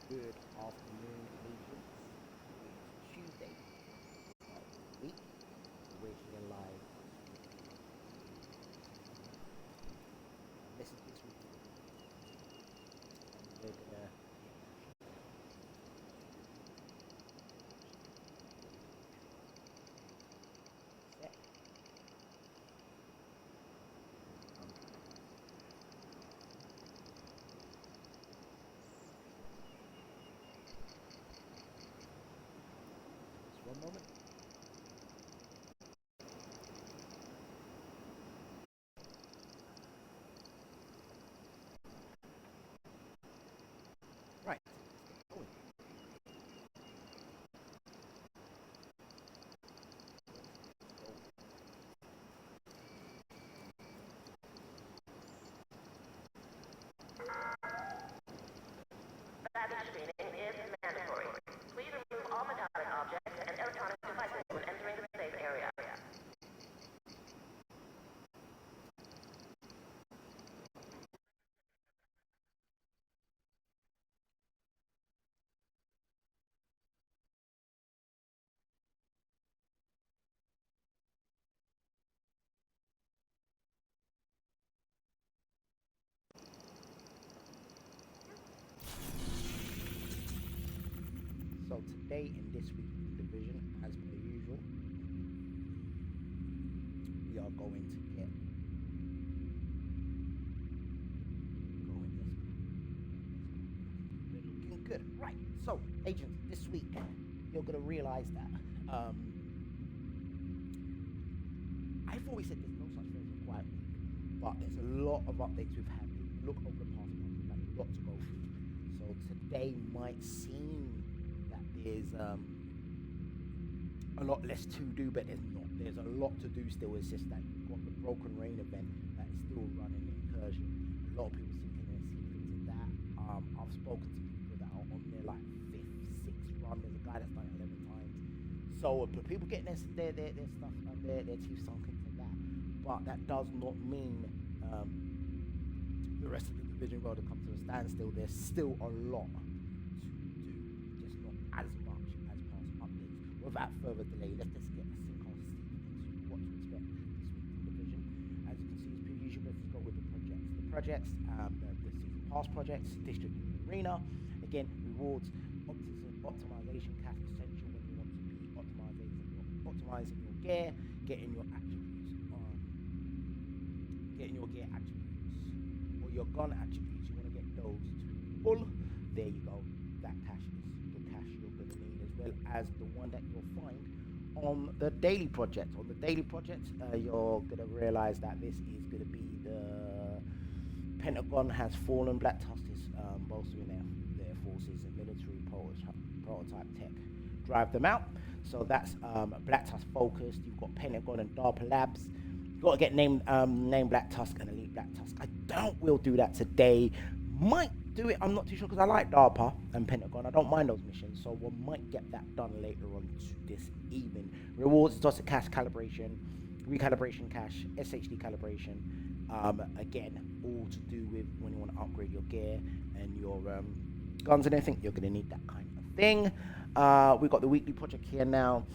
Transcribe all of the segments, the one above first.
Good afternoon, agents. It's Tuesday of the week. We're here live. This is this week. We're gonna set. Um, just one moment. Right. Let's get going. Baggage screening is mandatory. Please remove all metallic objects and electronic devices when entering the safe area. So today in this week's division, as per usual, we are going to get going. We're looking good. Right. So agents, this week you're gonna realise that I've always said there's no such thing as a quiet week, but there's a lot of updates we've had. Look over the past month, we've had a lot to go through. So today might seem that there's a lot less to do, but there's not. There's a lot to do still. It's just that you've got the Broken Rain event that is still running in Incursion. A lot of people thinking they're sleeping to that. I've spoken to people that are on their like fifth, sixth run. There's a guy that's done it 11 times. So, but people getting their stuff and their teeth sunk into that. But that does not mean the rest of the division road to come to a standstill. There's still a lot to do, just not as much as past updates. Without further delay, let's just get a sinkhole seat into what to expect this week in the division. As you can see, as per usual, let's go with the projects. The season pass projects, district arena. Again, rewards, optimization, cash essential when you want to be optimizing your gear, getting your attributes, getting your gear attributes or your gun attributes. You want to get those to full. There you go. That cash is the cash you're going to need, as well as the one that you'll find on the daily project. On the daily project, you're going to realize that this is going to be the Pentagon has fallen. Black Tusk is bolstering their forces and military prototype tech. Drive them out. So that's Black Tusk focused. You've got Pentagon and DARPA Labs. You've got to get name Black Tusk and Elite Black Tusk. I don't will do that today. Might do it. I'm not too sure because I like DARPA and Pentagon. I don't mind those missions, so we might get that done later on this evening. Rewards, exotic cash calibration, recalibration cash, SHD calibration. Again, all to do with when you want to upgrade your gear and your guns and everything. You're going to need that kind of thing. We've got the weekly project here now.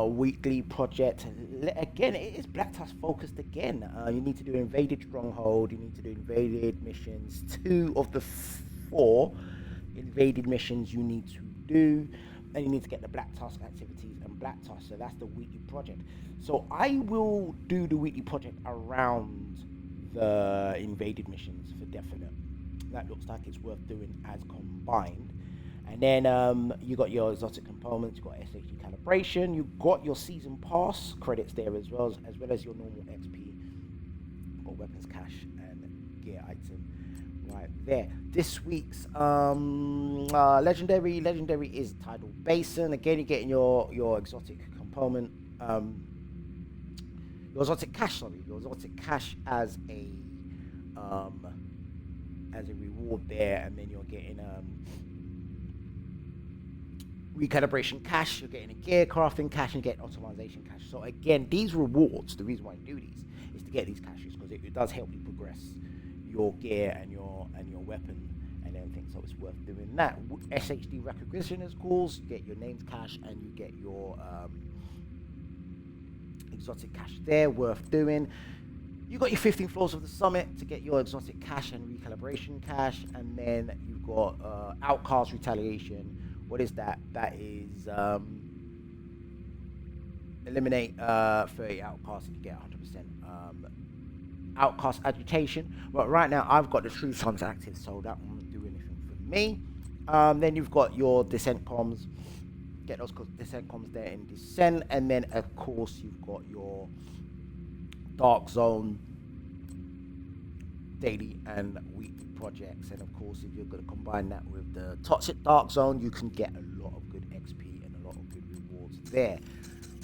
Weekly project. Again, it is Black Tusk focused again. You need to do invaded stronghold. You need to do invaded missions. 2 of the 4 invaded missions you need to do, and you need to get the Black Tusk activities and Black Tusk. So that's the weekly project. So I will do the weekly project around the invaded missions for definite. That looks like it's worth doing as combined. And then you got your exotic components, you got SHG calibration, you got your season pass credits there as well as your normal XP or weapons cache and gear item right there. This week's legendary is Tidal Basin. Again, you're getting your exotic component, your exotic cache as a reward there, and then you're getting recalibration cash, you're getting a gear crafting cash, and you get optimization cash. So again, these rewards, the reason why you do these is to get these caches because it does help you progress your gear and your weapon and and everything, so it's worth doing that. SHD recognition is cool. So you get your names cash and you get your exotic cash there, worth doing. You got your 15 floors of the summit to get your exotic cash and recalibration cash, and then you've got outcast retaliation. What is that? That is eliminate 30 outcasts and you get 100% outcast agitation. But right now I've got the true sons active, so that won't do anything for me. Then you've got your descent comms. Get those descent comms there in descent, and then of course you've got your dark zone daily and weekly projects, and of course if you're going to combine that with the toxic dark zone, you can get a lot of good XP and a lot of good rewards there.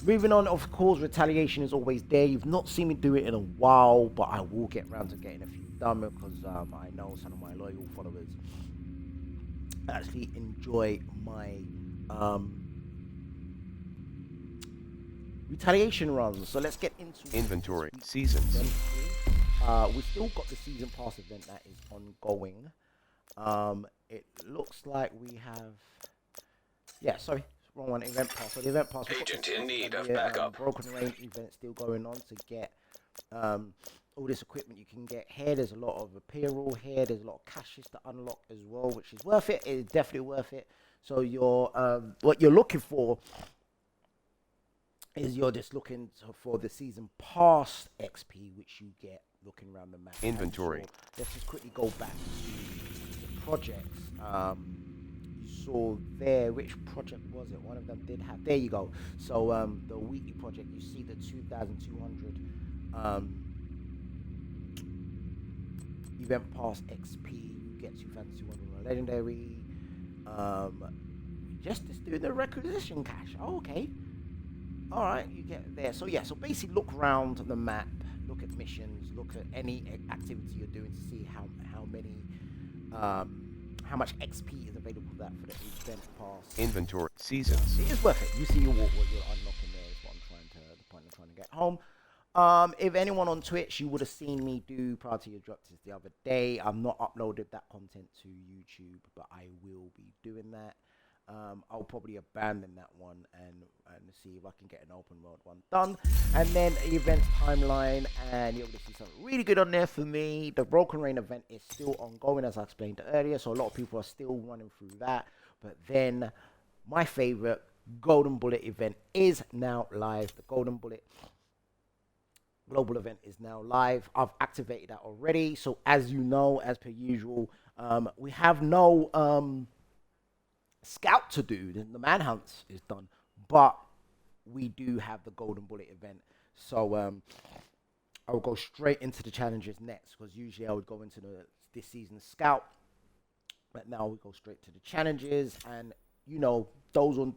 Moving on, of course, retaliation is always there. You've not seen me do it in a while, but I will get around to getting a few done because I know some of my loyal followers actually enjoy my retaliation runs. So let's get into inventory seasons. We've still got the season pass event that is ongoing. It looks like we have, wrong one, event pass. So the event pass, Agent in need of backup. Broken Rain event still going on to get all this equipment you can get here. There's a lot of apparel here. There's a lot of caches to unlock as well, which is worth it. It is definitely worth it. So you're what you're looking for is you're just looking for the season pass XP, which you get looking around the map. Inventory. So let's just quickly go back to the projects. You saw there, which project was it? One of them did have, there you go. So the weekly project, you see the 2,200 event pass XP, you get 2,200 on a legendary. Just doing the requisition cache. Oh, okay. All right, you get there. So yeah, so basically look around the map, look at missions, look at any activity you're doing to see how much XP is available for that for the event pass. Inventory seasons. It is worth it. You see what you're unlocking there is what the point I'm trying to get home. If anyone on Twitch, you would have seen me do priority objectives the other day. I've not uploaded that content to YouTube, but I will be doing that. I'll probably abandon that one and see if I can get an open world one done. And then events timeline, and you're going to see something really good on there for me. The Broken Rain event is still ongoing, as I explained earlier, so a lot of people are still running through that. But then my favorite Golden Bullet event is now live. The Golden Bullet global event is now live. I've activated that already. So as you know, as per usual, we have no scout to do. The manhunt is done, but we do have the Golden Bullet event. So I will go straight into the challenges next, because usually I would go into this season's scout, but now we go straight to the challenges. And you know, those on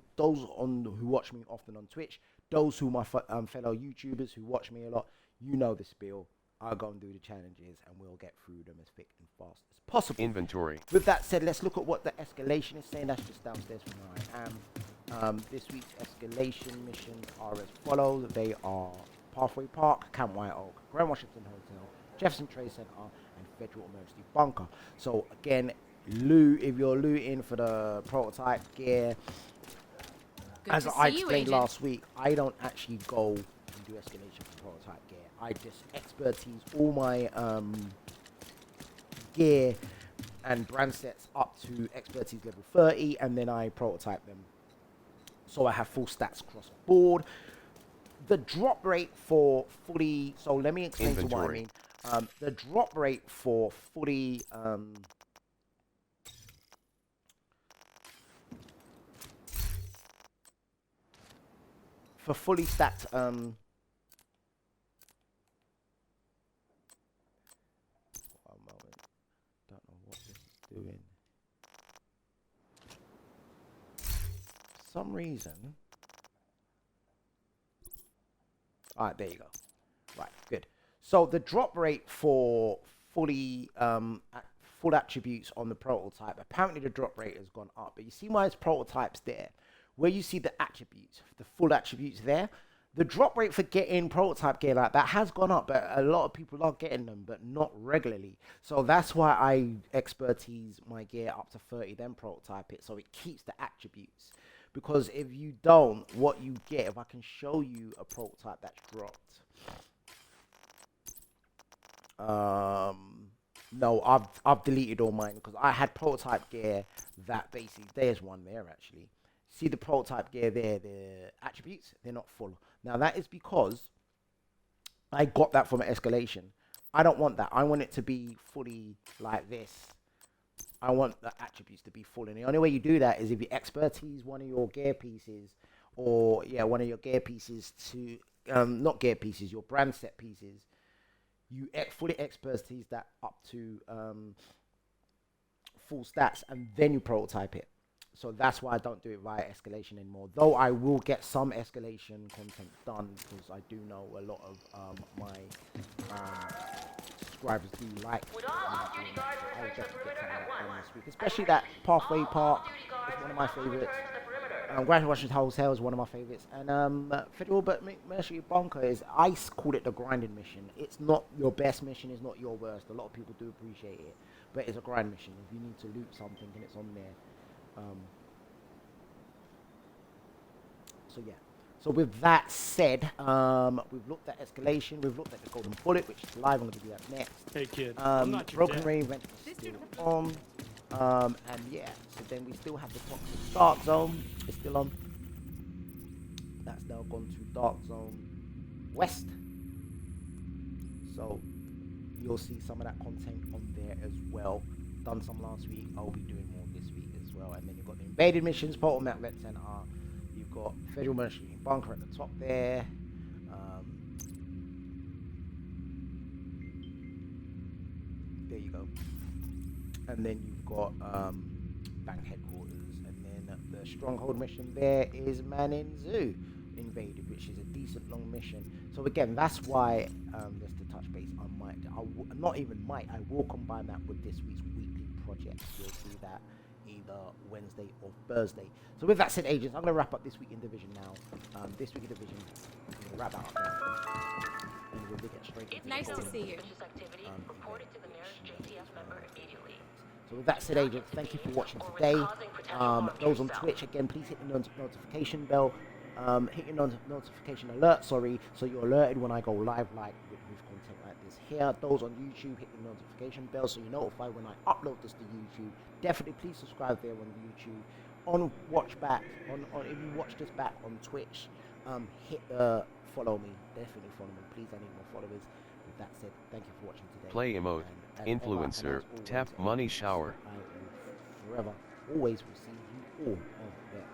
who watch me often on Twitch, those who my fellow YouTubers who watch me a lot, you know the spiel. I'll go and do the challenges, and we'll get through them as thick and fast as possible. Inventory. With that said, let's look at what the Escalation is saying. That's just downstairs from where I am. This week's Escalation missions are as follows. They are Pathway Park, Camp White Oak, Grand Washington Hotel, Jefferson Trade Center, and Federal Emergency Bunker. So again, loot, if you're looting for the prototype gear, as I explained last week, I don't actually go and do Escalation for prototype gear. I just expertise all my gear and brand sets up to expertise level 30, and then I prototype them so I have full stats across the board. The drop rate for fully, so let me explain to what I mean. The drop rate for fully stacked one moment. Don't know what this is doing. For some reason. Alright, there you go. Right, good. So the drop rate for fully full attributes on the prototype, apparently the drop rate has gone up. But you see my prototypes there, where you see the attributes, the full attributes there, the drop rate for getting prototype gear like that has gone up, but a lot of people are getting them, but not regularly. So that's why I expertise my gear up to 30, then prototype it, so it keeps the attributes. Because if you don't, what you get, if I can show you a prototype that's dropped. No, I've deleted all mine because I had prototype gear that basically, there's one there actually. See the prototype gear there, the attributes, they're not full. Now that is because I got that from an Escalation. I don't want that. I want it to be fully like this. I want the attributes to be full. And the only way you do that is if you expertise one of your gear pieces, or yeah, one of your gear pieces to, not gear pieces, your brand set pieces. You fully expertise that up to full stats, and then you prototype it. So that's why I don't do it via Escalation anymore. Though I will get some Escalation content done, because I do know a lot of my subscribers do like. I will definitely get some of that done this week, especially that Pathway Park is one of my favorites. Grand Washington Hotel is one of my favorites, and Federal but Mercury Bunker is, I call it the grinding mission. It's not your best mission, it's not your worst. A lot of people do appreciate it, but it's a grind mission. If you need to loot something, and it's on there. So yeah. So with that said, we've looked at Escalation, we've looked at the Golden Bullet, which is live. I'm going to do that next. Hey kid, I'm not your Broken dad. Ray event is still on. And yeah, so then we still have the Toxic Dark Zone. It's still on. That's now gone to Dark Zone West. So you'll see some of that content on there as well. Done some last week. I'll be doing more this week as well. And then you've got the invaded missions, Portal Map Vet Center. You've got Federal Mercenary Bunker at the top there. There you go. And then you've got Bank Headquarters, and then the Stronghold mission there is Manin Zoo invaded, which is a decent long mission. So again, that's why just to touch base, I will combine that with this week's weekly project. You'll see that either Wednesday or Thursday. So with that said, agents, I'm going to wrap up this week in Division now. This week in Division, I'm going to wrap that up now. And we'll get straight into Nice the to see you. Activity reported to the nearest JTF member immediately. So with that said, agents, thank you for watching today. Those on Twitch, again, please hit the notification bell. Hit your notification alert, so you're alerted when I go live, like with content like this here. Those on YouTube, hit the notification bell so you're notified when I upload this to YouTube. Definitely please subscribe there on YouTube. On watch back, on if you watch this back on Twitch, hit the follow me. Definitely follow me, please. I need more followers. With that said, thank you for watching today. Play emote, influencer, tap money shower. I will forever, always will see you all on there.